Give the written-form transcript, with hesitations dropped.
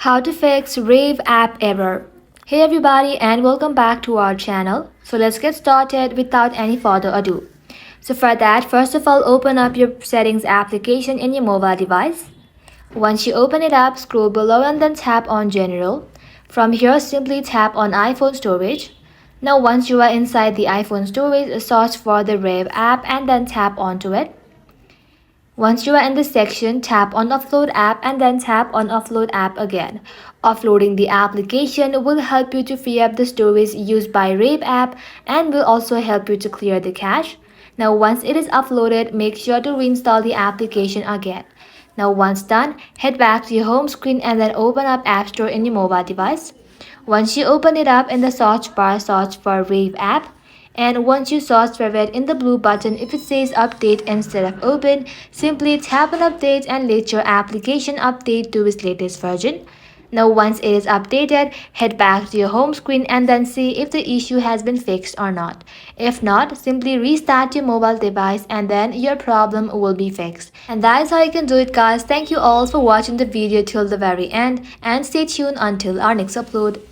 How to fix Rave app error. Hey everybody and welcome back to our channel. So let's get started without any further ado. So for that, first of all, open up your settings application in your mobile device. Once you open it up, scroll below and then tap on general. From here, simply tap on iPhone storage. Now once you are inside the iPhone storage, search for the Rave app and then tap onto it. Once you are in this section, tap on Offload app and then tap on Offload app again. Offloading the application will help you to free up the storage used by Rave app and will also help you to clear the cache. Now once it is uploaded, make sure to reinstall the application again. Now once done, head back to your home screen and then open up App Store in your mobile device. Once you open it up in the search bar, search for Rave app. And once you search for it in the blue button, if it says update instead of open, simply tap on update and let your application update to its latest version. Now once it is updated, head back to your home screen and then see if the issue has been fixed or not. If not, simply restart your mobile device and then your problem will be fixed. And that is how you can do it, guys. Thank you all for watching the video till the very end and stay tuned until our next upload.